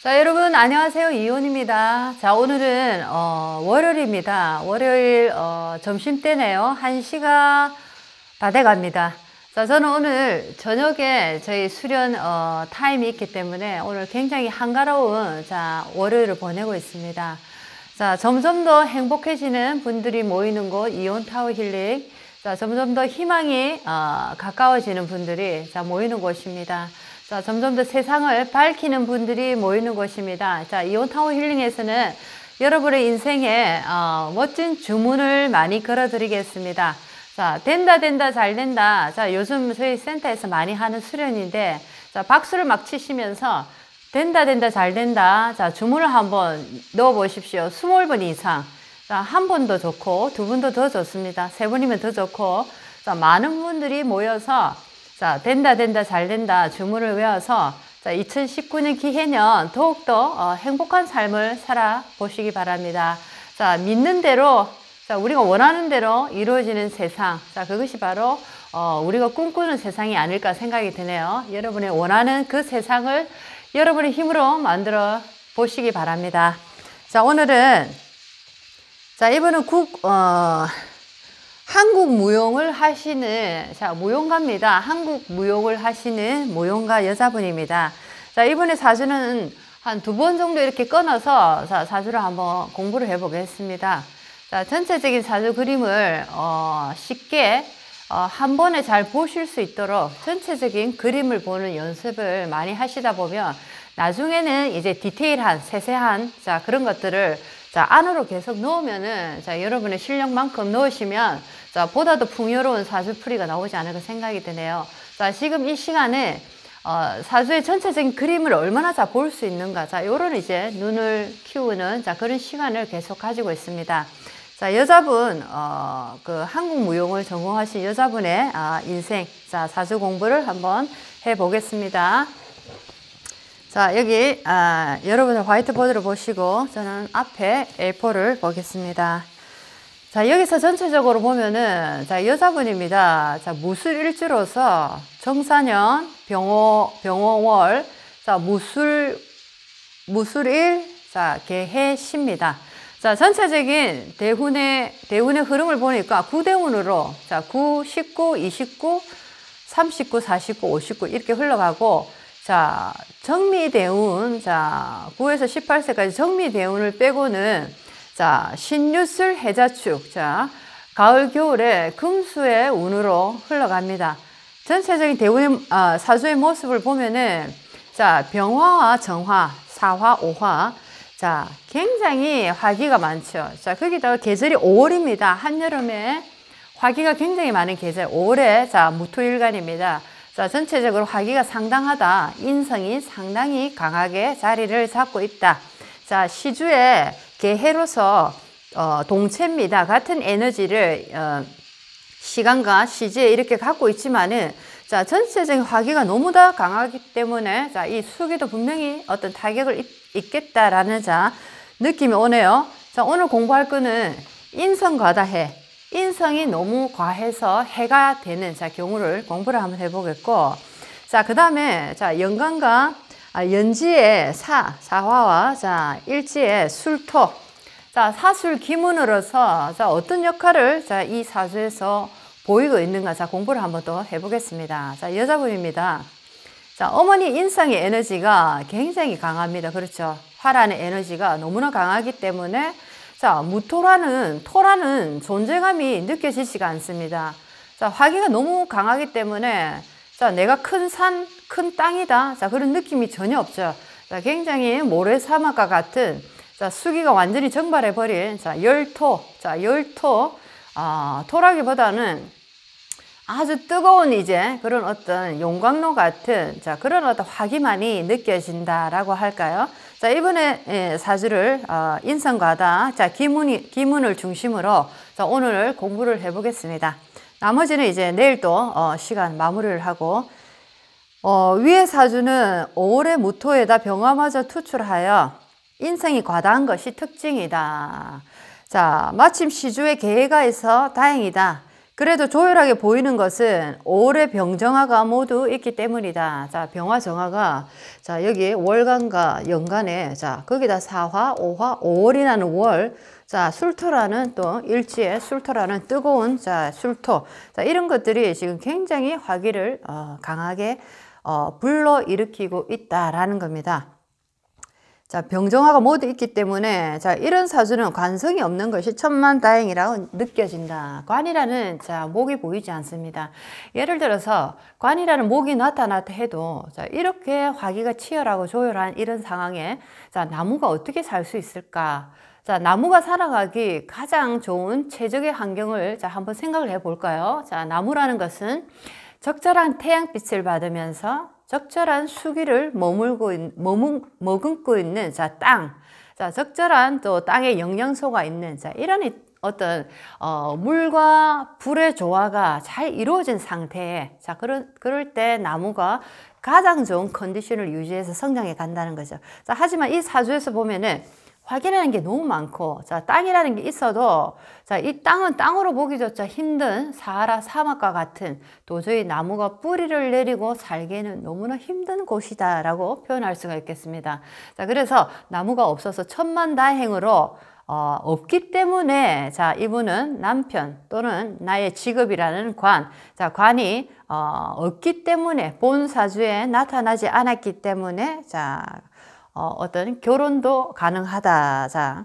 자, 여러분 안녕하세요. 이온입니다. 자, 오늘은 월요일입니다. 월요일 점심때네요. 1시가 다 돼갑니다. 자, 저는 오늘 저녁에 저희 수련 타임이 있기 때문에 오늘 굉장히 한가로운 월요일을 보내고 있습니다. 자, 점점 더 행복해지는 분들이 모이는 곳 이온타워 힐링. 자, 점점 더 희망이 가까워지는 분들이 모이는 곳입니다. 자, 점점 더 세상을 밝히는 분들이 모이는 곳입니다. 자, 이온타워 힐링에서는 여러분의 인생에 멋진 주문을 많이 걸어드리겠습니다. 자, 된다, 잘 된다. 자, 요즘 저희 센터에서 많이 하는 수련인데, 자, 박수를 막 치시면서 된다, 잘 된다. 자, 주문을 한번 넣어 보십시오. 20번 이상. 자, 한 번도 좋고, 두 번도 더 좋습니다. 세 번이면 더 좋고, 자, 많은 분들이 모여서 자, 된다, 잘 된다. 주문을 외워서 자, 2019년 기해년 더욱더 행복한 삶을 살아보시기 바랍니다. 자, 믿는 대로, 자, 우리가 원하는 대로 이루어지는 세상. 자, 그것이 바로 우리가 꿈꾸는 세상이 아닐까 생각이 드네요. 여러분의 원하는 그 세상을 여러분의 힘으로 만들어 보시기 바랍니다. 자, 오늘은 자, 이번은 한국 무용을 하시는, 자, 무용가입니다. 한국 무용을 하시는 무용가 여자분입니다. 자, 이번에 사주는 한 2번 정도 이렇게 끊어서, 자, 사주를 한번 공부를 해보겠습니다. 자, 전체적인 사주 그림을, 쉽게, 한 번에 잘 보실 수 있도록 전체적인 그림을 보는 연습을 많이 하시다 보면, 나중에는 이제 디테일한, 세세한, 자, 그런 것들을 자, 안으로 계속 넣으면은, 자, 여러분의 실력만큼 넣으시면, 자, 보다 더 풍요로운 사주풀이가 나오지 않을까 생각이 드네요. 자, 지금 이 시간에, 사주의 전체적인 그림을 얼마나 잘 볼 수 있는가. 자, 요런 이제 눈을 키우는, 자, 그런 시간을 계속 가지고 있습니다. 자, 여자분, 그 한국 무용을 전공하신 여자분의, 인생, 자, 사주 공부를 한번 해보겠습니다. 자, 여기 여러분들 화이트보드를 보시고 저는 앞에 A4를 보겠습니다. 자, 여기서 전체적으로 보면은 자, 여자분입니다. 자, 무술일주로서 정사년, 병호월, 자, 무술일, 자, 개해시입니다. 자, 전체적인 대운의 흐름을 보니까 9대운으로 자, 9, 19, 29, 39, 49, 59 이렇게 흘러가고 자, 정미대운, 자, 9에서 18세까지 정미대운을 빼고는, 자, 신유술 해자축, 자, 가을, 겨울에 금수의 운으로 흘러갑니다. 전체적인 대운의, 사주의 모습을 보면은, 자, 병화와 정화, 사화, 오화, 자, 굉장히 화기가 많죠. 자, 거기다가 계절이 5월입니다. 한여름에 화기가 굉장히 많은 계절, 5월에, 자, 무토일간입니다. 자, 전체적으로 화기가 상당하다. 인성이 상당히 강하게 자리를 잡고 있다. 자, 시주의 개해로서 동체입니다. 같은 에너지를 시간과 시지에 이렇게 갖고 있지만은 자, 전체적인 화기가 너무 다 강하기 때문에 자, 이 수기도 분명히 어떤 타격을 있겠다라는 자, 느낌이 오네요. 자, 오늘 공부할 거는 인성과다해. 인성이 너무 과해서 해가 되는 자, 경우를 공부를 한번 해보겠고, 자, 그 다음에 자, 연간과 연지의 사화와 자, 일지의 술토, 자, 사술 기문으로서 자, 어떤 역할을 자, 이 사주에서 보이고 있는가, 자, 공부를 한번 또 해보겠습니다. 자, 여자분입니다. 자, 어머니 인성의 에너지가 굉장히 강합니다. 그렇죠? 화라는 에너지가 너무나 강하기 때문에 자, 토라는 존재감이 느껴지지가 않습니다. 자, 화기가 너무 강하기 때문에, 자, 내가 큰 산, 큰 땅이다. 자, 그런 느낌이 전혀 없죠. 자, 굉장히 모래사막과 같은, 자, 수기가 완전히 증발해버린, 자, 열토. 자, 열토, 토라기보다는 아주 뜨거운 이제 그런 어떤 용광로 같은, 자, 그런 어떤 화기만이 느껴진다라고 할까요? 자, 이번에 사주를 인성과다, 자, 기문을 중심으로 자, 오늘 공부를 해보겠습니다. 나머지는 이제 내일 또 시간 마무리를 하고, 위의 사주는 5월의 무토에다 병화마저 투출하여 인성이 과다한 것이 특징이다. 자, 마침 시주에 개해가 있어 다행이다. 그래도 조열하게 보이는 것은 5월의 병정화가 모두 있기 때문이다. 자, 병화정화가 자, 여기 월간과 연간에 자, 거기다 사화, 오화, 5월이라는 월, 자, 술토라는 또 일지에 술토라는 뜨거운 자, 술토. 자, 이런 것들이 지금 굉장히 화기를 강하게 불러일으키고 있다라는 겁니다. 자, 병정화가 모두 있기 때문에 자, 이런 사주는 관성이 없는 것이 천만다행이라고 느껴진다. 관이라는 자, 목이 보이지 않습니다. 예를 들어서 관이라는 목이 나타났다 해도 자, 이렇게 화기가 치열하고 조열한 이런 상황에 자, 나무가 어떻게 살 수 있을까? 자, 나무가 살아가기 가장 좋은 최적의 환경을 자, 한번 생각을 해 볼까요? 자, 나무라는 것은 적절한 태양빛을 받으면서 적절한 수기를 머금고 있는 자, 땅. 자, 적절한 또 땅에 영양소가 있는 자, 이런 어떤 물과 불의 조화가 잘 이루어진 상태에 자, 그럴 때 나무가 가장 좋은 컨디션을 유지해서 성장해 간다는 거죠. 자, 하지만 이 사주에서 보면은 화기라는 게 너무 많고, 자, 땅이라는 게 있어도, 자, 이 땅은 땅으로 보기조차 힘든 사하라 사막과 같은 도저히 나무가 뿌리를 내리고 살기에는 너무나 힘든 곳이다 라고 표현할 수가 있겠습니다. 자, 그래서 나무가 없어서 천만다행으로 없기 때문에 자, 이분은 남편 또는 나의 직업이라는 관, 자, 관이 없기 때문에 본 사주에 나타나지 않았기 때문에 자, 어떤 결혼도 가능하다. 자,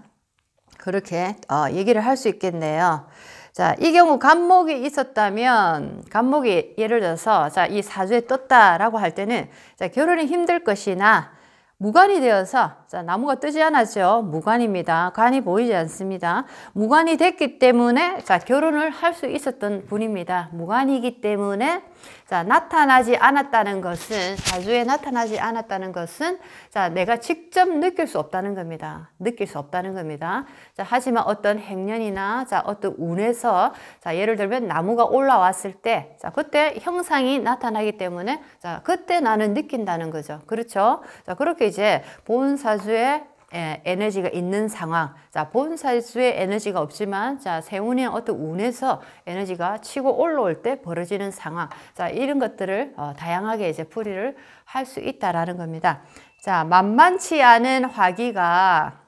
그렇게 얘기를 할 수 있겠네요. 자, 이 경우 간목이 있었다면, 간목이 예를 들어서 자, 이 사주에 떴다라고 할 때는 자, 결혼이 힘들 것이나 무관이 되어서 자, 나무가 뜨지 않았죠. 무관입니다. 관이 보이지 않습니다. 무관이 됐기 때문에 자, 결혼을 할 수 있었던 분입니다. 무관이기 때문에 자, 나타나지 않았다는 것은 사주에 나타나지 않았다는 것은 자, 내가 직접 느낄 수 없다는 겁니다. 느낄 수 없다는 겁니다. 자, 하지만 어떤 행년이나 자, 어떤 운에서 자, 예를 들면 나무가 올라왔을 때 자, 그때 형상이 나타나기 때문에 자, 그때 나는 느낀다는 거죠. 그렇죠? 자, 그렇게 이제 본 사주에 에너지가 있는 상황. 자, 본 사주에 에너지가 없지만, 자, 세운의 어떤 운에서 에너지가 치고 올라올 때 벌어지는 상황. 자, 이런 것들을 다양하게 이제 풀이를 할 수 있다라는 겁니다. 자, 만만치 않은 화기가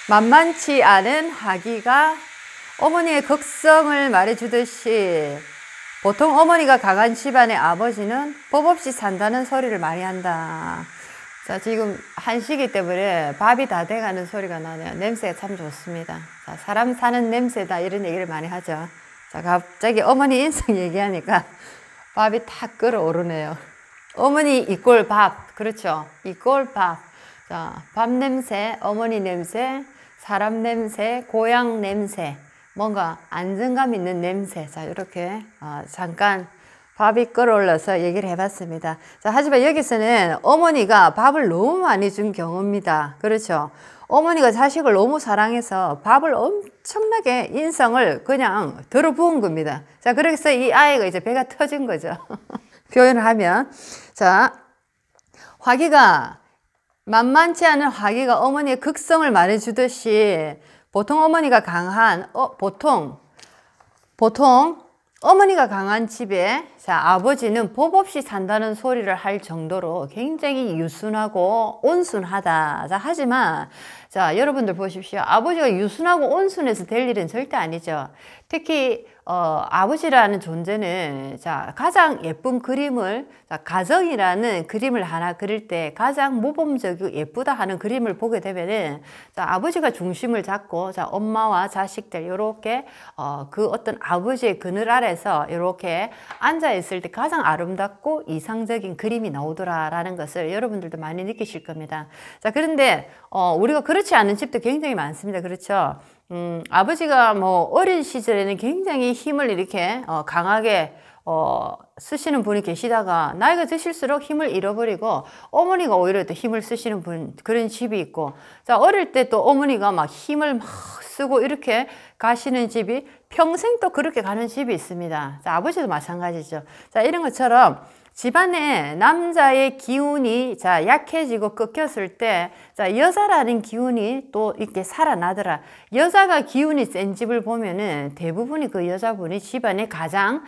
만만치 않은 화기가 어머니의 극성을 말해주듯이 보통 어머니가 강한 집안의 아버지는 법 없이 산다는 소리를 많이 한다. 자, 지금 한시기 때문에 밥이 다 돼가는 소리가 나네요. 냄새가 참 좋습니다. 자, 사람 사는 냄새다 이런 얘기를 많이 하죠. 자, 갑자기 어머니 인성 얘기하니까 밥이 탁 끓어오르네요. 어머니 이꼴 밥, 그렇죠? 이꼴 밥. 자, 밥 냄새, 어머니 냄새, 사람 냄새, 고향 냄새. 뭔가 안정감 있는 냄새. 자, 이렇게 잠깐 밥이 끓어올라서 얘기를 해봤습니다. 자, 하지만 여기서는 어머니가 밥을 너무 많이 준 경우입니다. 그렇죠? 어머니가 자식을 너무 사랑해서 밥을 엄청나게 인성을 그냥 들어부은 겁니다. 자, 그래서 이 아이가 이제 배가 터진 거죠. 표현을 하면. 자, 화기가 만만치 않은 화기가 어머니의 극성을 말해주듯이 보통 어머니가 강한 보통 어머니가 강한 집에 자, 아버지는 법 없이 산다는 소리를 할 정도로 굉장히 유순하고 온순하다. 자, 하지만 자, 여러분들 보십시오. 아버지가 유순하고 온순해서 될 일은 절대 아니죠. 특히 아버지라는 존재는 자, 가장 예쁜 그림을 자, 가정이라는 그림을 하나 그릴 때 가장 모범적이고 예쁘다 하는 그림을 보게 되면은 자, 아버지가 중심을 잡고 자, 엄마와 자식들 이렇게 그 어떤 아버지의 그늘 아래서 이렇게 앉아 있을 때 가장 아름답고 이상적인 그림이 나오더라라는 것을 여러분들도 많이 느끼실 겁니다. 자, 그런데 우리가 그렇지 않은 집도 굉장히 많습니다. 그렇죠? 아버지가 뭐 어린 시절에는 굉장히 힘을 이렇게 강하게 쓰시는 분이 계시다가 나이가 드실수록 힘을 잃어버리고 어머니가 오히려 또 힘을 쓰시는 그런 집이 있고 자, 어릴 때 또 어머니가 막 힘을 막 쓰고 이렇게 가시는 집이 평생 또 그렇게 가는 집이 있습니다. 자, 아버지도 마찬가지죠. 자, 이런 것처럼 집안에 남자의 기운이 자 약해지고 꺾였을 때 자 여자라는 기운이 또 이렇게 살아나더라. 여자가 기운이 센 집을 보면은 대부분이 그 여자분이 집안에 가장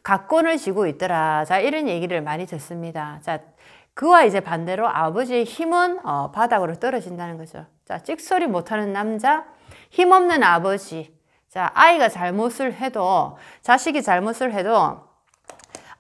가권을 쥐고 있더라. 자 이런 얘기를 많이 듣습니다. 자 그와 이제 반대로 아버지의 힘은 바닥으로 떨어진다는 거죠. 자 찍소리 못하는 남자, 힘없는 아버지. 자 아이가 잘못을 해도 자식이 잘못을 해도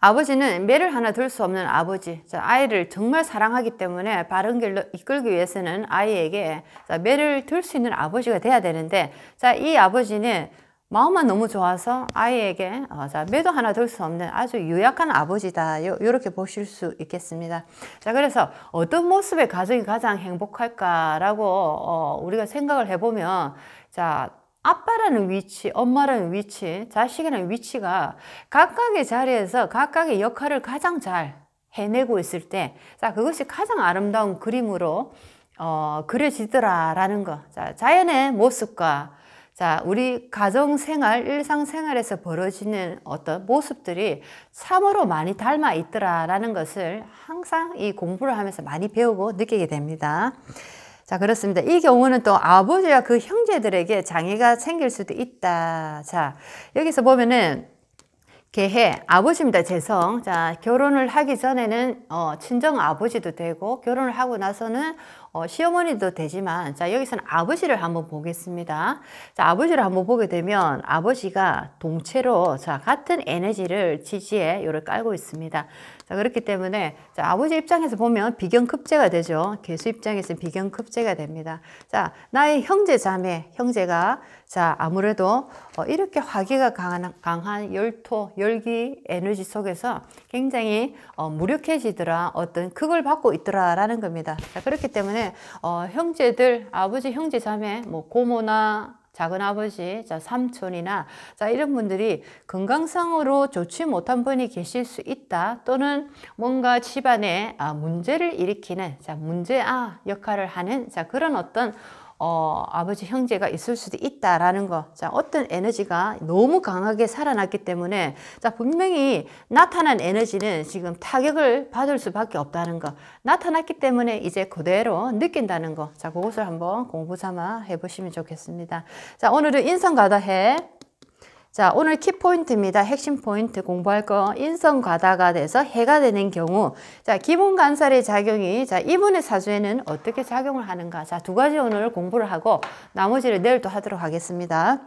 아버지는 매를 하나 들 수 없는 아버지. 자, 아이를 정말 사랑하기 때문에 바른 길로 이끌기 위해서는 아이에게 자, 매를 들 수 있는 아버지가 돼야 되는데 자, 이 아버지는 마음만 너무 좋아서 아이에게 자, 매도 하나 들 수 없는 아주 유약한 아버지다. 이렇게 보실 수 있겠습니다. 자, 그래서 어떤 모습의 가정이 가장 행복할까라고 우리가 생각을 해보면 자, 아빠라는 위치, 엄마라는 위치, 자식이라는 위치가 각각의 자리에서 각각의 역할을 가장 잘 해내고 있을 때, 자, 그것이 가장 아름다운 그림으로 그려지더라라는 거. 자, 자연의 모습과 자, 우리 가정생활, 일상생활에서 벌어지는 어떤 모습들이 참으로 많이 닮아 있더라라는 것을 항상 이 공부를 하면서 많이 배우고 느끼게 됩니다. 자, 그렇습니다. 이 경우는 또 아버지와 그 형제들에게 장애가 생길 수도 있다. 자, 여기서 보면은 계해, 아버지입니다. 재성. 자, 결혼을 하기 전에는 친정 아버지도 되고 결혼을 하고 나서는 시어머니도 되지만 자, 여기서는 아버지를 한번 보겠습니다. 자, 아버지를 한번 보게 되면 아버지가 동체로 자, 같은 에너지를 지지에 요를 깔고 있습니다. 자, 그렇기 때문에 자, 아버지 입장에서 보면 비경급제가 되죠. 개수 입장에서 비경급제가 됩니다. 자, 나의 형제 자매, 형제가 자, 아무래도 이렇게 화기가 강한 열토, 열기 에너지 속에서 굉장히 무력해지더라. 어떤 극을 받고 있더라라는 겁니다. 자, 그렇기 때문에 형제들, 아버지, 형제 자매, 뭐 고모나 작은 아버지, 자, 삼촌이나 자, 이런 분들이 건강상으로 좋지 못한 분이 계실 수 있다. 또는 뭔가 집안에 문제를 일으키는 자, 문제아 역할을 하는 자, 그런 어떤 아버지 형제가 있을 수도 있다라는 거. 자, 어떤 에너지가 너무 강하게 살아났기 때문에 자, 분명히 나타난 에너지는 지금 타격을 받을 수밖에 없다는 거. 나타났기 때문에 이제 그대로 느낀다는 거. 자, 그것을 한번 공부 삼아 해보시면 좋겠습니다. 자, 오늘은 인성과다해. 자, 오늘 키포인트입니다. 핵심 포인트 공부할 거 인성과다가 돼서 해가 되는 경우 자, 기본 간살의 작용이 자, 이분의 사주에는 어떻게 작용을 하는가. 자, 두 가지 오늘 공부를 하고 나머지를 내일 또 하도록 하겠습니다.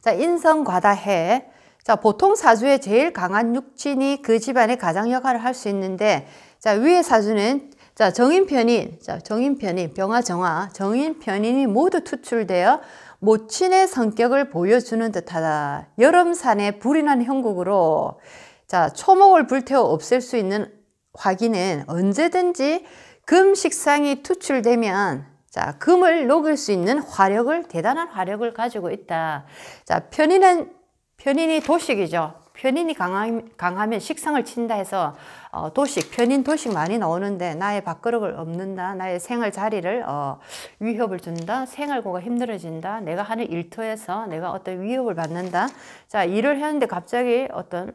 자, 인성과다해. 자, 보통 사주에 제일 강한 육친이 그 집안의 가장 역할을 할 수 있는데 자, 위의 사주는 자, 정인편인, 자, 정인편인, 병화정화, 정인편인이 모두 투출되어 모친의 성격을 보여주는 듯하다. 여름산에 불이 난 형국으로 자, 초목을 불태워 없앨 수 있는 화기는 언제든지 금 식상이 투출되면 자, 금을 녹일 수 있는 화력을, 대단한 화력을 가지고 있다. 자, 편인이 도식이죠. 편인이 강하면 식상을 친다 해서 도식, 편인 도식 많이 나오는데 나의 밥그릇을 엎는다, 나의 생활 자리를 위협을 준다, 생활고가 힘들어진다, 내가 하는 일터에서 내가 어떤 위협을 받는다. 자, 일을 했는데 갑자기 어떤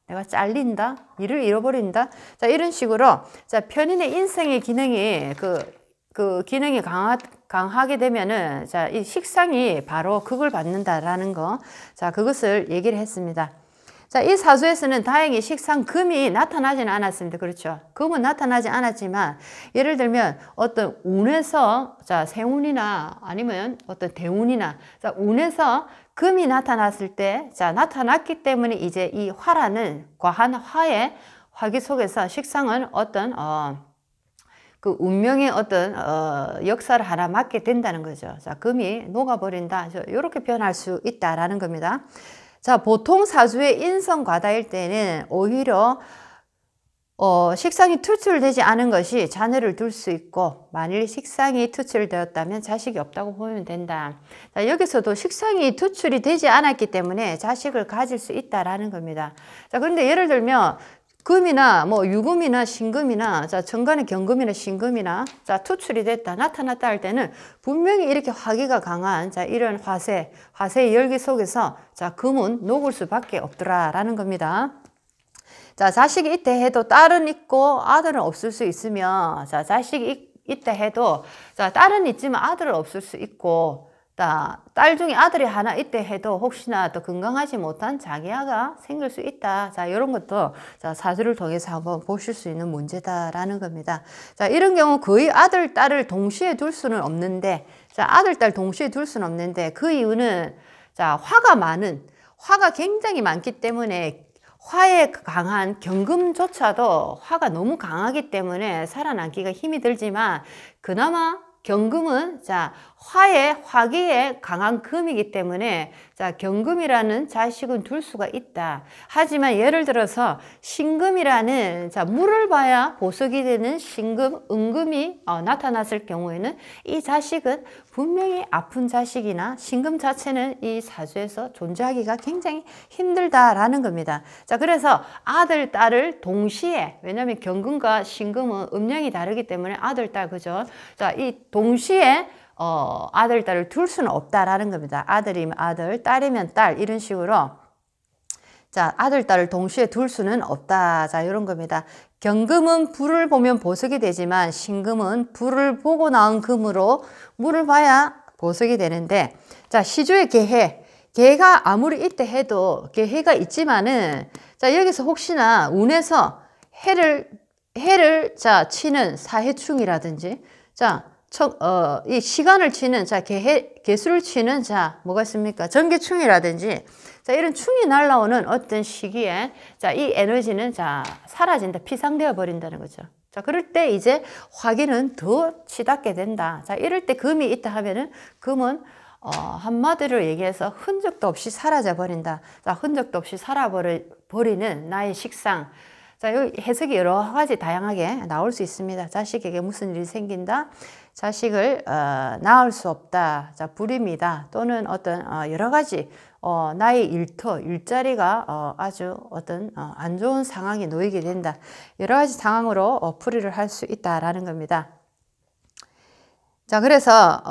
내가 잘린다, 일을 잃어버린다. 자, 이런 식으로 자, 편인의 인성의 기능이 그 기능이 강하게 되면은 자, 이 식상이 바로 극을 받는다라는 거. 자, 그것을 얘기를 했습니다. 자, 이 사주에서는 다행히 식상 금이 나타나지는 않았습니다. 그렇죠. 금은 나타나지 않았지만 예를 들면 어떤 운에서 자, 세운이나 아니면 어떤 대운이나 자, 운에서 금이 나타났을 때 자, 나타났기 때문에 이제 이 화라는 과한 화의 화기 속에서 식상은 어떤 그 운명의 어떤 역사를 하나 맡게 된다는 거죠. 자, 금이 녹아버린다. 이렇게 표현할 수 있다라는 겁니다. 자, 보통 사주의 인성과다일 때는 오히려 식상이 투출되지 않은 것이 자녀를 둘 수 있고 만일 식상이 투출되었다면 자식이 없다고 보면 된다. 자, 여기서도 식상이 투출이 되지 않았기 때문에 자식을 가질 수 있다라는 겁니다. 자, 그런데 예를 들면 금이나 뭐 유금이나 신금이나 자, 정간의 경금이나 신금이나 자, 투출이 됐다, 나타났다 할 때는 분명히 이렇게 화기가 강한 자, 이런 화세의 열기 속에서 자, 금은 녹을 수밖에 없더라라는 겁니다. 자, 자식이 있다 해도 딸은 있고 아들은 없을 수 있으며, 자, 자식이 있다 해도, 자, 딸은 있지만 아들은 없을 수 있고, 딸 중에 아들이 하나 있다 해도 혹시나 또 건강하지 못한 자기아가 생길 수 있다. 자, 이런 것도 자, 사주를 통해서 한번 보실 수 있는 문제다라는 겁니다. 자, 이런 경우 거의 아들, 딸을 동시에 둘 수는 없는데, 자, 아들, 딸 동시에 둘 수는 없는데, 그 이유는 자, 화가 굉장히 많기 때문에 화에 강한 경금조차도 화가 너무 강하기 때문에 살아남기가 힘이 들지만, 그나마 경금은 자, 화기에 강한 금이기 때문에 자, 경금이라는 자식은 둘 수가 있다. 하지만 예를 들어서 신금이라는 자, 물을 봐야 보석이 되는 신금, 은금이 나타났을 경우에는 이 자식은 분명히 아픈 자식이나 신금 자체는 이 사주에서 존재하기가 굉장히 힘들다라는 겁니다. 자, 그래서 아들, 딸을 동시에, 왜냐하면 경금과 신금은 음량이 다르기 때문에 아들, 딸, 그죠? 자, 이 동시에 아들, 딸을 둘 수는 없다라는 겁니다. 아들이면 아들, 딸이면 딸, 이런 식으로 자, 아들, 딸을 동시에 둘 수는 없다. 자, 이런 겁니다. 경금은 불을 보면 보석이 되지만 신금은 불을 보고 나온 금으로 물을 봐야 보석이 되는데, 자, 시주의 개가 아무리 있다 해도 개가 있지만은, 자, 여기서 혹시나 운에서 해를 자, 치는 사해충이라든지, 자, 이 시간을 치는, 자, 개수를 치는, 자, 뭐가 있습니까? 전개충이라든지, 자, 이런 충이 날라오는 어떤 시기에, 자, 이 에너지는, 자, 사라진다. 피상되어 버린다는 거죠. 자, 그럴 때 이제 화기는 더 치닫게 된다. 자, 이럴 때 금이 있다 하면은, 금은, 한마디로 얘기해서 흔적도 없이 사라져 버린다. 자, 흔적도 없이 살아버리는 나의 식상. 자, 여기 해석이 여러 가지 다양하게 나올 수 있습니다. 자식에게 무슨 일이 생긴다. 자식을 낳을 수 없다. 자, 불임이다. 또는 어떤 여러 가지 나의 일자리가 아주 어떤 안 좋은 상황에 놓이게 된다. 여러 가지 상황으로 풀이를 할 수 있다라는 겁니다. 자, 그래서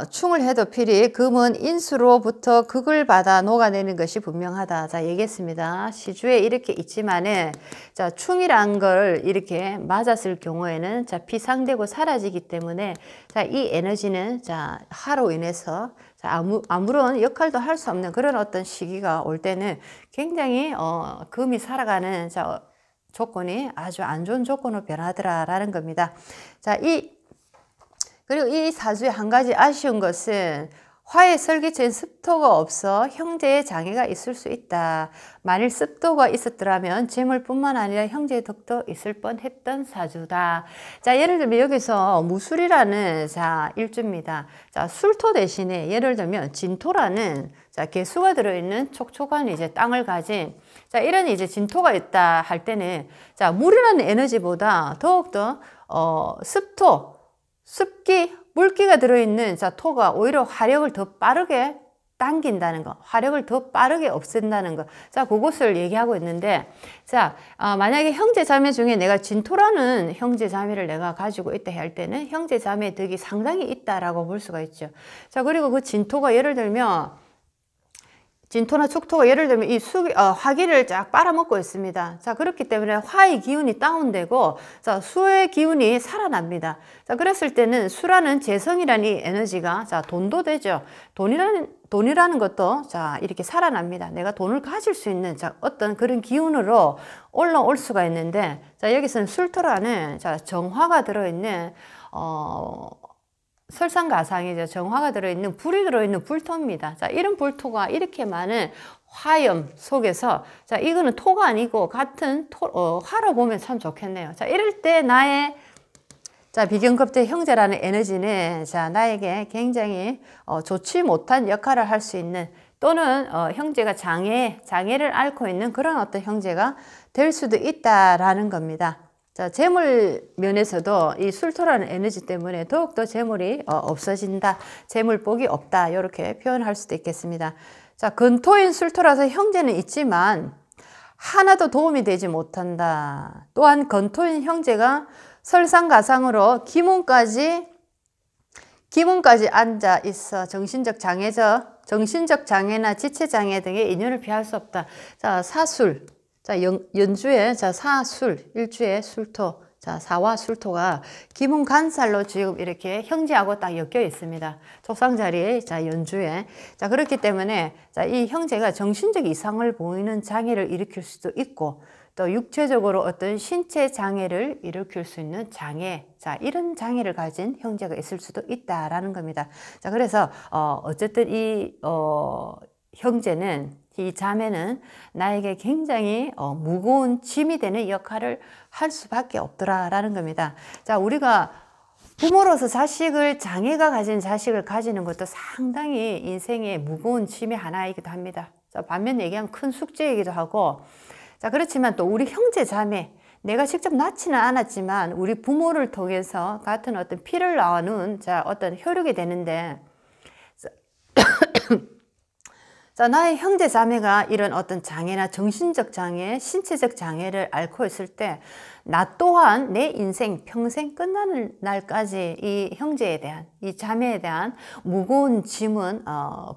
충을 해도 필히 금은 인수로부터 극을 받아 녹아내는 것이 분명하다. 자, 얘기했습니다. 시주에 이렇게 있지만은, 자, 충이란 걸 이렇게 맞았을 경우에는 자, 비상되고 사라지기 때문에, 자, 이 에너지는 자, 화로 인해서 자, 아무런 역할도 할 수 없는 그런 어떤 시기가 올 때는 굉장히 금이 살아가는 자, 조건이 아주 안 좋은 조건으로 변하더라라는 겁니다. 자, 그리고 이 사주의 한 가지 아쉬운 것은 화에 설기체인 습토가 없어 형제의 장애가 있을 수 있다. 만일 습토가 있었더라면 재물뿐만 아니라 형제의 덕도 있을 뻔했던 사주다. 자, 예를 들면 여기서 무술이라는 자, 일주입니다. 자, 술토 대신에 예를 들면 진토라는 자, 개수가 들어있는 촉촉한 이제 땅을 가진 자, 이런 이제 진토가 있다 할 때는 자, 물이라는 에너지보다 더욱더 물기가 들어있는 자, 토가 오히려 화력을 더 빠르게 당긴다는 거, 화력을 더 빠르게 없앤다는 거. 자, 그것을 얘기하고 있는데, 자, 만약에 형제 자매 중에 내가 진토라는 형제 자매를 내가 가지고 있다 할 때는 형제 자매의 덕이 상당히 있다라고 볼 수가 있죠. 자, 그리고 그 진토가 예를 들면 진토나 촉토가 예를 들면 이 화기를 쫙 빨아먹고 있습니다. 자, 그렇기 때문에 화의 기운이 다운되고, 자, 수의 기운이 살아납니다. 자, 그랬을 때는 수라는 재성이라는 이 에너지가, 자, 돈도 되죠. 돈이라는 것도, 자, 이렇게 살아납니다. 내가 돈을 가질 수 있는, 자, 어떤 그런 기운으로 올라올 수가 있는데, 자, 여기서는 술토라는, 자, 정화가 들어있는, 설상가상이죠. 정화가 들어있는 불이 들어있는 불토입니다. 자, 이런 불토가 이렇게 많은 화염 속에서 자, 이거는 토가 아니고 같은 화로 보면 참 좋겠네요. 자, 이럴 때 나의 자, 비경급제 형제라는 에너지는 자, 나에게 굉장히 좋지 못한 역할을 할 수 있는 또는 형제가 장애를 앓고 있는 그런 어떤 형제가 될 수도 있다라는 겁니다. 자, 재물 면에서도 이 술토라는 에너지 때문에 더욱더 재물이 없어진다. 재물복이 없다. 이렇게 표현할 수도 있겠습니다. 자, 근토인 술토라서 형제는 있지만 하나도 도움이 되지 못한다. 또한 근토인 형제가 설상가상으로 기문까지 앉아 있어 정신적 장애나 지체장애 등의 인연을 피할 수 없다. 자, 사술. 자, 연주에, 자, 사술, 일주에 술토. 자, 사와 술토가 기문간살로 지금 이렇게 형제하고 딱 엮여 있습니다. 촉상 자리에, 자, 연주에. 자, 그렇기 때문에, 자, 이 형제가 정신적 이상을 보이는 장애를 일으킬 수도 있고, 또 육체적으로 어떤 신체 장애를 일으킬 수 있는 장애, 자, 이런 장애를 가진 형제가 있을 수도 있다라는 겁니다. 자, 그래서, 어쨌든 형제는, 이 자매는 나에게 굉장히 무거운 짐이 되는 역할을 할 수밖에 없더라라는 겁니다. 자, 우리가 부모로서 장애가 가진 자식을 가지는 것도 상당히 인생의 무거운 짐의 하나이기도 합니다. 자, 반면 얘기하면 큰 숙제이기도 하고, 자, 그렇지만 또 우리 형제 자매, 내가 직접 낳지는 않았지만 우리 부모를 통해서 같은 어떤 피를 나누는, 자, 어떤 혈육이 되는데, 자, 나의 형제 자매가 이런 어떤 장애나 정신적 장애, 신체적 장애를 앓고 있을 때 나 또한 내 인생 평생 끝나는 날까지 이 형제에 대한, 이 자매에 대한 무거운 짐은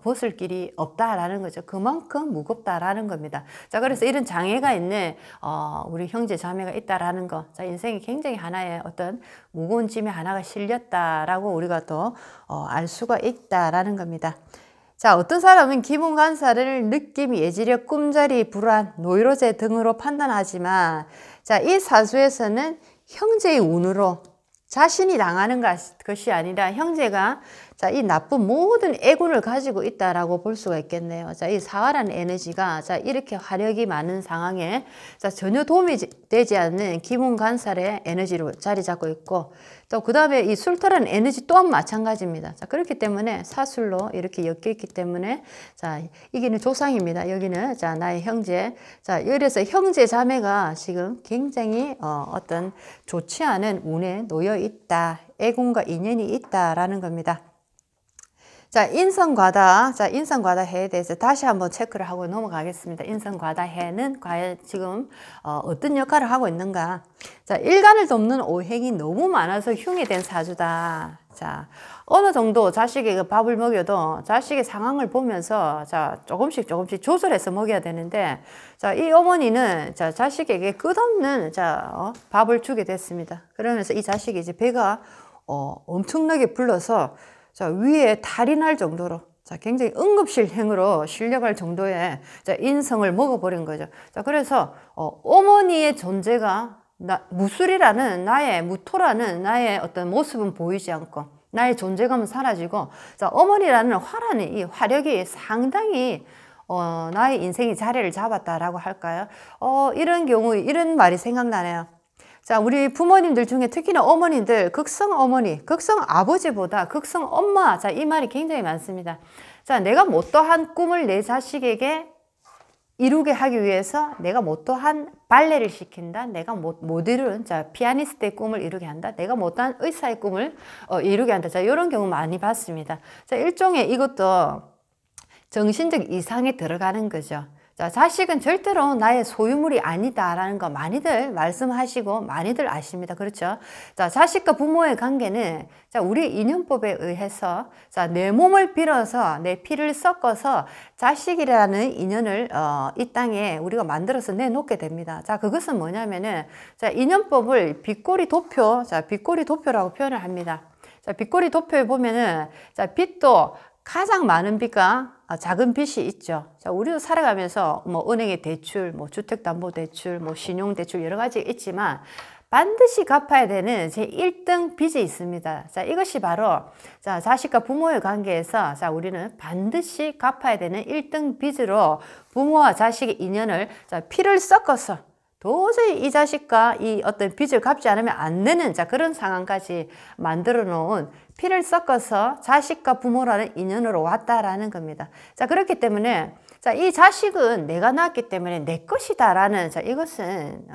벗을 길이 없다라는 거죠. 그만큼 무겁다라는 겁니다. 자, 그래서 이런 장애가 있는 우리 형제 자매가 있다라는 거, 자, 인생이 굉장히 하나의 어떤 무거운 짐에 하나가 실렸다라고 우리가 또 알 수가 있다라는 겁니다. 자, 어떤 사람은 기문간살을 느낌, 예지력, 꿈자리, 불안, 노이로제 등으로 판단하지만, 자, 이 사주에서는 형제의 운으로 자신이 당하는 것이 아니라 형제가, 자, 이 나쁜 모든 애군을 가지고 있다라고 볼 수가 있겠네요. 자, 이 사화라는 에너지가, 자, 이렇게 화력이 많은 상황에, 자, 전혀 도움이 되지 않는 기문간살의 에너지로 자리 잡고 있고, 또 그 다음에 이 술토라는 에너지 또한 마찬가지입니다. 자, 그렇기 때문에 사술로 이렇게 엮여 있기 때문에, 자, 여기는 조상입니다. 여기는, 자, 나의 형제. 자, 이래서 형제 자매가 지금 굉장히 어떤 좋지 않은 운에 놓여 있다. 애군과 인연이 있다라는 겁니다. 자, 인성과다. 자, 인성과다해에 대해서 다시 한번 체크를 하고 넘어가겠습니다. 인성과다해는 과연 지금 어떤 역할을 하고 있는가? 자, 일간을 돕는 오행이 너무 많아서 흉이 된 사주다. 자, 어느 정도 자식에게 밥을 먹여도 자식의 상황을 보면서, 자, 조금씩 조절해서 먹여야 되는데, 자, 이 어머니는, 자, 자식에게 끝없는, 자, 밥을 주게 됐습니다. 그러면서 이 자식이 이제 배가 엄청나게 불러서, 자, 위에 탈이 날 정도로, 자, 굉장히 응급실행으로 실려갈 정도의, 자, 인성을 먹어버린 거죠. 자, 그래서 어머니의 존재가 무토라는 나의 어떤 모습은 보이지 않고 나의 존재감은 사라지고, 자, 어머니라는 화라는 이 화력이 상당히 나의 인생이 자리를 잡았다라고 할까요? 이런 경우 이런 말이 생각나네요. 자, 우리 부모님들 중에 특히나 어머니들, 극성 어머니, 극성 아버지보다 극성 엄마, 자, 이 말이 굉장히 많습니다. 자, 내가 못다한 꿈을 내 자식에게 이루게 하기 위해서 내가 못다한 발레를 시킨다. 내가 못 이룬, 자, 피아니스트의 꿈을 이루게 한다. 내가 못한 의사의 꿈을 이루게 한다. 자, 이런 경우 많이 봤습니다. 자, 일종의 이것도 정신적 이상에 들어가는 거죠. 자, 자식은 절대로 나의 소유물이 아니다라는 거 많이들 말씀하시고 많이들 아십니다. 그렇죠? 자, 자식과 부모의 관계는, 자, 우리 인연법에 의해서, 자, 내 몸을 빌어서 내 피를 섞어서 자식이라는 인연을 이 땅에 우리가 만들어서 내놓게 됩니다. 자, 그것은 뭐냐면은, 자, 인연법을 빗꼬리 도표, 자, 빗꼬리 도표라고 표현을 합니다. 자, 빗꼬리 도표에 보면은, 자, 빚도 가장 많은 빚과 작은 빚이 있죠. 자, 우리도 살아가면서 뭐 은행의 대출, 뭐 주택담보대출, 뭐 신용대출 여러 가지 있지만 반드시 갚아야 되는 제 1등 빚이 있습니다. 자, 이것이 바로, 자, 자식과 부모의 관계에서, 자, 우리는 반드시 갚아야 되는 1등 빚으로 부모와 자식의 인연을, 자, 피를 섞어서 도저히 이 자식과 이 어떤 빚을 갚지 않으면 안 되는, 자, 그런 상황까지 만들어 놓은 피를 섞어서 자식과 부모라는 인연으로 왔다라는 겁니다. 자, 그렇기 때문에, 자, 이 자식은 내가 낳았기 때문에 내 것이다라는, 자, 이것은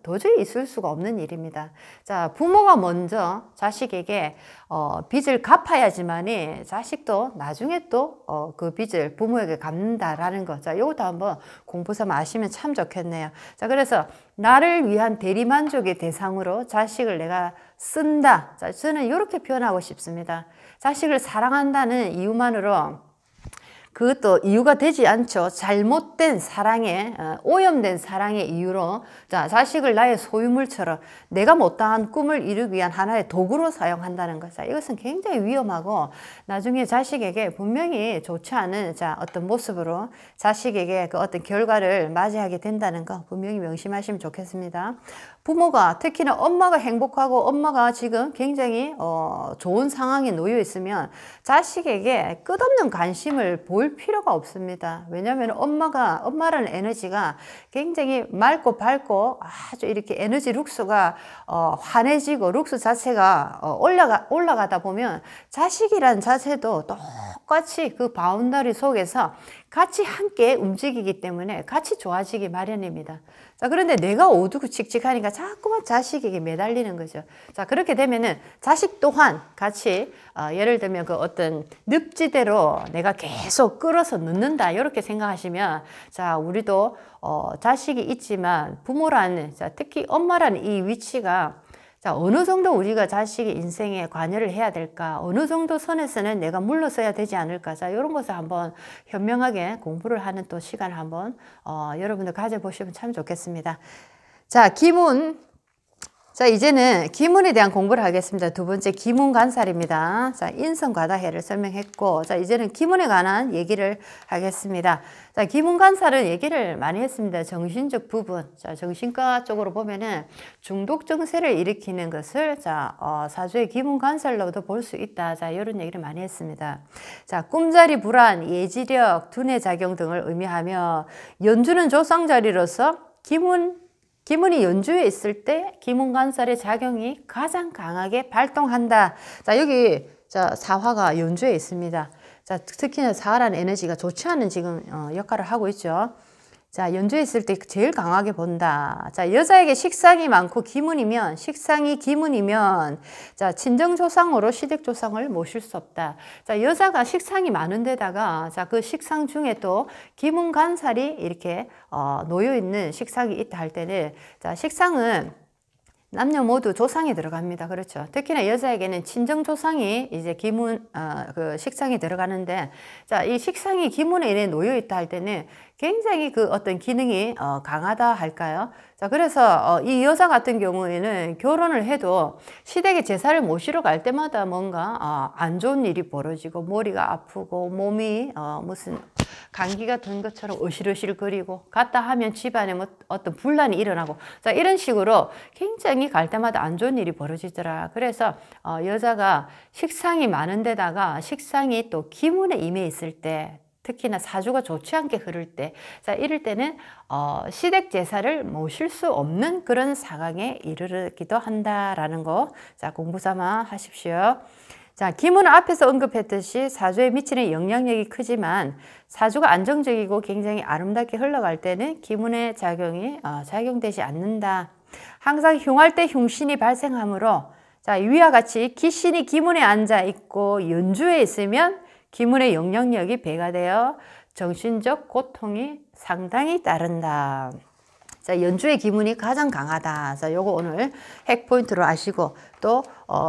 도저히 있을 수가 없는 일입니다. 자, 부모가 먼저 자식에게 빚을 갚아야지만이 자식도 나중에 또 그 빚을 부모에게 갚는다라는 거. 자, 이것도 한번 공부삼아 아시면 참 좋겠네요. 자, 그래서 나를 위한 대리만족의 대상으로 자식을 내가 쓴다. 자, 저는 이렇게 표현하고 싶습니다. 자식을 사랑한다는 이유만으로 그것도 이유가 되지 않죠. 잘못된 사랑에, 오염된 사랑의 이유로 자, 자식을 나의 소유물처럼 내가 못다한 꿈을 이루기 위한 하나의 도구로 사용한다는 것. 자, 이것은 굉장히 위험하고 나중에 자식에게 분명히 좋지 않은 자, 어떤 모습으로 자식에게 그 어떤 결과를 맞이하게 된다는 거 분명히 명심하시면 좋겠습니다. 부모가 특히나 엄마가 행복하고 엄마가 지금 굉장히 좋은 상황에 놓여 있으면 자식에게 끝없는 관심을 보일 필요가 없습니다. 왜냐하면 엄마라는 에너지가 굉장히 맑고 밝고 아주 이렇게 에너지 룩수가 환해지고 룩수 자체가 올라가다 보면 자식이란 자체도 똑같이 그 바운더리 속에서 같이 함께 움직이기 때문에 같이 좋아지기 마련입니다. 자, 그런데 내가 어두고 칙칙하니까 자꾸만 자식에게 매달리는 거죠. 자, 그렇게 되면은 자식 또한 같이, 예를 들면 그 어떤 늪지대로 내가 계속 끌어서 넣는다. 이렇게 생각하시면, 자, 우리도, 자식이 있지만 부모라는, 자, 특히 엄마라는 이 위치가 자, 어느 정도 우리가 자식의 인생에 관여를 해야 될까? 어느 정도 선에서는 내가 물러서야 되지 않을까? 자, 이런 것을 한번 현명하게 공부를 하는 또 시간을 한번, 여러분들 가져보시면 참 좋겠습니다. 자, 기문. 자, 이제는 기문에 대한 공부를 하겠습니다. 두 번째 기문 간살입니다. 자, 인성과다해를 설명했고, 자, 이제는 기문에 관한 얘기를 하겠습니다. 자, 기문 간살은 얘기를 많이 했습니다. 정신적 부분. 자, 정신과 쪽으로 보면은 중독 증세를 일으키는 것을 자, 사주의 기문 간살로도 볼 수 있다. 자, 이런 얘기를 많이 했습니다. 자, 꿈자리 불안, 예지력, 두뇌 작용 등을 의미하며 연주는 조상자리로서 기문이 연주에 있을 때 기문간살의 작용이 가장 강하게 발동한다. 자, 여기 자, 사화가 연주에 있습니다. 자, 특히나 사화라는 에너지가 좋지 않은 지금 역할을 하고 있죠. 자, 연주에 있을 때 제일 강하게 본다. 자, 여자에게 식상이 많고 식상이 기문이면 자, 친정조상으로 시댁조상을 모실 수 없다. 자, 여자가 식상이 많은 데다가 자, 그 식상 중에 또 기문간살이 이렇게 놓여 있는 식상이 있다 할 때는 자, 식상은 남녀 모두 조상에 들어갑니다. 그렇죠. 특히나 여자에게는 친정조상이 이제 그 식상에 들어가는데, 자, 이 식상이 기문에 이래 놓여 있다 할 때는 굉장히 그 어떤 기능이 강하다 할까요? 자, 그래서 이 여자 같은 경우에는 결혼을 해도 시댁에 제사를 모시러 갈 때마다 뭔가 안 좋은 일이 벌어지고 머리가 아프고 몸이 무슨 감기가 든 것처럼 으실으실거리고 갔다 하면 집안에 뭐 어떤 분란이 일어나고 자, 이런 식으로 굉장히 갈 때마다 안 좋은 일이 벌어지더라. 그래서 여자가 식상이 많은 데다가 식상이 또 기문에 임해 있을 때 특히나 사주가 좋지 않게 흐를 때, 자, 이럴 때는, 시댁 제사를 모실 수 없는 그런 상황에 이르기도 한다라는 거, 자, 공부 삼아 하십시오. 자, 기문은 앞에서 언급했듯이 사주에 미치는 영향력이 크지만 사주가 안정적이고 굉장히 아름답게 흘러갈 때는 기문의 작용이, 작용되지 않는다. 항상 흉할 때 흉신이 발생하므로, 자, 위와 같이 기신이 기문에 앉아 있고 연주에 있으면 기문의 영향력이 배가 되어 정신적 고통이 상당히 따른다. 자, 연주의 기문이 가장 강하다. 자, 요거 오늘 핵포인트로 아시고, 또,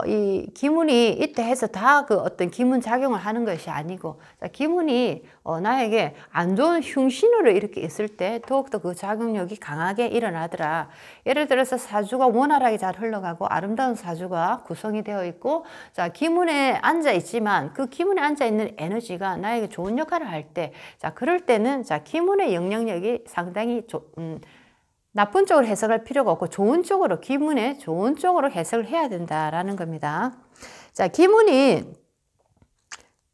이 기문이 이때 해서 다 그 어떤 기문 작용을 하는 것이 아니고, 자, 기문이, 나에게 안 좋은 흉신으로 이렇게 있을 때 더욱더 그 작용력이 강하게 일어나더라. 예를 들어서 사주가 원활하게 잘 흘러가고 아름다운 사주가 구성이 되어 있고, 자, 기문에 앉아 있지만 그 기문에 앉아 있는 에너지가 나에게 좋은 역할을 할 때, 자, 그럴 때는, 자, 기문의 영향력이 상당히 나쁜 쪽으로 해석할 필요가 없고 좋은 쪽으로 기문에 좋은 쪽으로 해석을 해야 된다라는 겁니다. 자, 기문이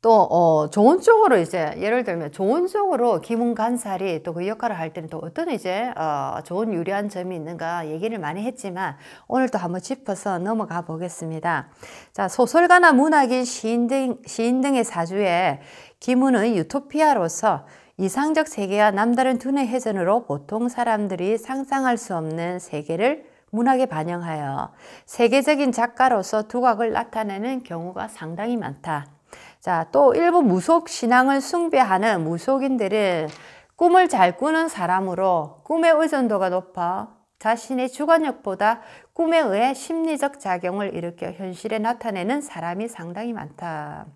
또 좋은 쪽으로 이제 예를 들면 좋은 쪽으로 기문 간살이 또 그 역할을 할 때는 또 어떤 이제 좋은 유리한 점이 있는가 얘기를 많이 했지만 오늘 또 한번 짚어서 넘어가 보겠습니다. 자, 소설가나 문학인 시인 등의 사주에 기문은 유토피아로서 이상적 세계와 남다른 두뇌 회전으로 보통 사람들이 상상할 수 없는 세계를 문학에 반영하여 세계적인 작가로서 두각을 나타내는 경우가 상당히 많다. 자, 또 일부 무속 신앙을 숭배하는 무속인들은 꿈을 잘 꾸는 사람으로 꿈의 의존도가 높아 자신의 주관력보다 꿈에 의해 심리적 작용을 일으켜 현실에 나타내는 사람이 상당히 많다.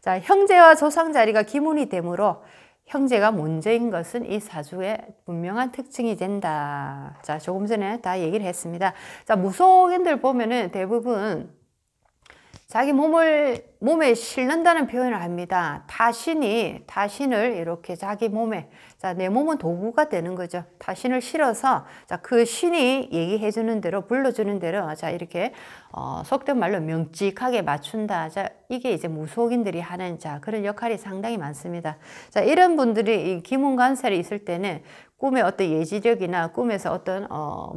자, 형제와 조상 자리가 기문이 되므로 형제가 문제인 것은 이 사주의 분명한 특징이 된다. 자, 조금 전에 다 얘기를 했습니다. 자, 무속인들 보면은 대부분 자기 몸에 실는다는 표현을 합니다. 타신을 이렇게 자기 몸에, 자, 내 몸은 도구가 되는 거죠. 타신을 실어서, 자, 그 신이 얘기해 주는 대로, 불러주는 대로, 자, 이렇게, 속된 말로 명직하게 맞춘다. 자, 이게 이제 무속인들이 하는, 자, 그런 역할이 상당히 많습니다. 자, 이런 분들이 이 기문간살이 있을 때는 꿈의 어떤 예지력이나 꿈에서 어떤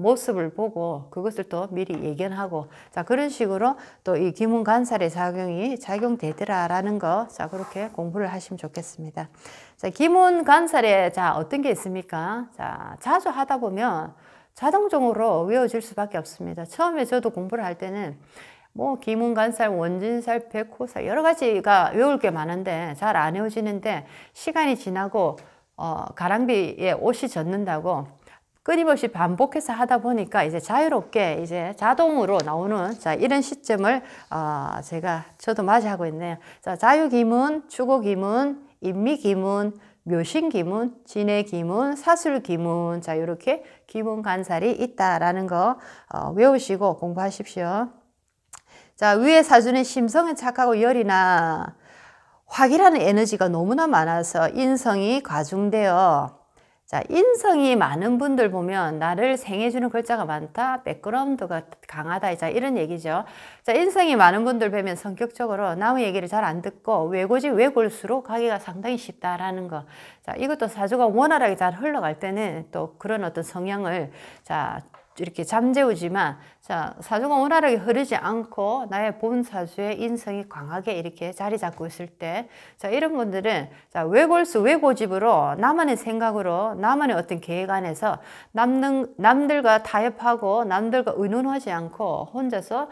모습을 보고 그것을 또 미리 예견하고, 자, 그런 식으로 또 이 기문간살의 작용되더라라는 거, 자, 그렇게 공부를 하시면 좋겠습니다. 자, 기문간살에 자, 어떤 게 있습니까? 자, 자주 하다 보면 자동적으로 외워질 수밖에 없습니다. 처음에 저도 공부를 할 때는 뭐 기문간살, 원진살, 백호살 여러 가지가 외울 게 많은데 잘 안 외워지는데, 시간이 지나고 가랑비에 옷이 젖는다고 끊임없이 반복해서 하다 보니까 이제 자유롭게 이제 자동으로 나오는, 자, 이런 시점을 저도 맞이하고 있네요. 자, 자유기문, 추고기문, 인미기문, 묘신기문, 진해기문, 사술기문, 자, 이렇게 기문간살이 있다라는 거 외우시고 공부하십시오. 자, 위의 사주는 심성은 착하고 열이나 화기라는 에너지가 너무나 많아서 인성이 과중되어, 자, 인성이 많은 분들 보면 나를 생해주는 글자가 많다, 백그라운드가 강하다, 자, 이런 얘기죠. 자, 인성이 많은 분들 보면 성격적으로 남의 얘기를 잘 안 듣고 외골수로 가기가 상당히 쉽다라는 거. 자, 이것도 사주가 원활하게 잘 흘러갈 때는 또 그런 어떤 성향을, 자, 이렇게 잠재우지만, 자, 사주가 원활하게 흐르지 않고 나의 본 사주의 인성이 강하게 이렇게 자리 잡고 있을 때, 자, 이런 분들은, 자, 외골수, 외고집으로 나만의 생각으로 나만의 어떤 계획 안에서 남들과 타협하고 남들과 의논하지 않고 혼자서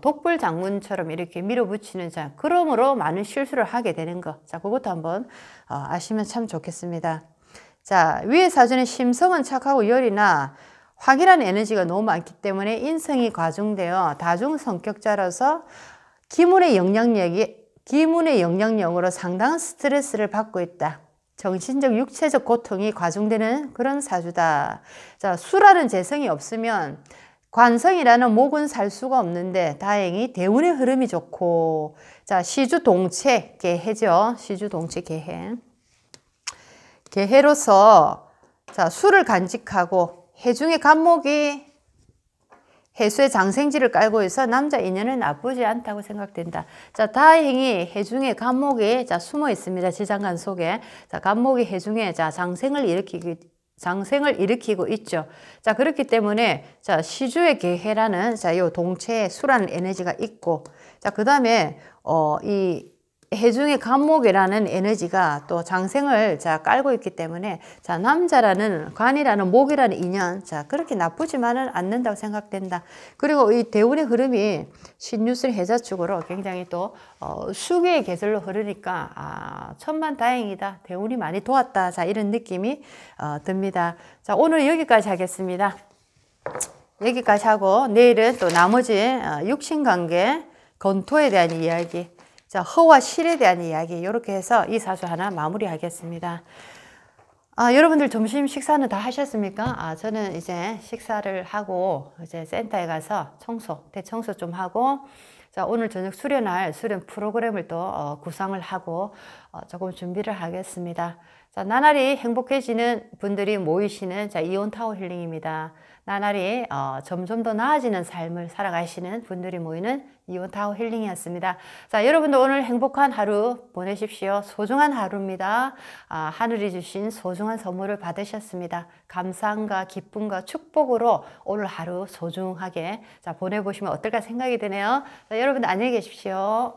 독불장군처럼 이렇게 밀어붙이는, 자, 그러므로 많은 실수를 하게 되는 거. 자, 그것도 한번 아시면 참 좋겠습니다. 자, 위의 사주는 심성은 착하고 열이나 화기라는 에너지가 너무 많기 때문에 인성이 과중되어 다중성격자라서 기문의 영향력으로 상당한 스트레스를 받고 있다. 정신적, 육체적 고통이 과중되는 그런 사주다. 자, 수라는 재성이 없으면 관성이라는 목은 살 수가 없는데 다행히 대운의 흐름이 좋고, 자, 시주동체, 개해죠. 시주동체 개해. 개해로서, 자, 수를 간직하고 해중의 간목이 해수의 장생지를 깔고 있어 남자 인연은 나쁘지 않다고 생각된다. 자, 다행히 해중의 간목이, 자, 숨어 있습니다. 지장간 속에. 자, 간목이 해중에, 자, 장생을 일으키고 있죠. 자, 그렇기 때문에, 자, 시주의 개해라는, 자, 요 동체에 수라는 에너지가 있고, 자, 그 다음에, 이 해중의 간목이라는 에너지가 또 장생을, 자, 깔고 있기 때문에, 자, 남자라는 관이라는 목이라는 인연, 자, 그렇게 나쁘지만은 않는다고 생각된다. 그리고 이 대운의 흐름이 신유술 해자축으로 굉장히 또 수기의 계절로 흐르니까 천만다행이다, 대운이 많이 도왔다, 자, 이런 느낌이 듭니다. 자, 오늘 여기까지 하겠습니다. 여기까지 하고 내일은 또 나머지 육신관계, 건토에 대한 이야기, 자, 허와 실에 대한 이야기, 이렇게 해서 이 사주 하나 마무리하겠습니다. 여러분들 점심 식사는 다 하셨습니까? 저는 이제 식사를 하고 이제 센터에 가서 대청소 좀 하고, 자, 오늘 저녁 수련할 수련 프로그램을 또 구상을 하고 조금 준비를 하겠습니다. 자, 나날이 행복해지는 분들이 모이시는, 자, 이온타워 힐링입니다. 나날이 점점 더 나아지는 삶을 살아가시는 분들이 모이는 이온타워 힐링이었습니다. 자, 여러분도 오늘 행복한 하루 보내십시오. 소중한 하루입니다. 하늘이 주신 소중한 선물을 받으셨습니다. 감사함과 기쁨과 축복으로 오늘 하루 소중하게, 자, 보내보시면 어떨까 생각이 드네요. 자, 여러분들 안녕히 계십시오.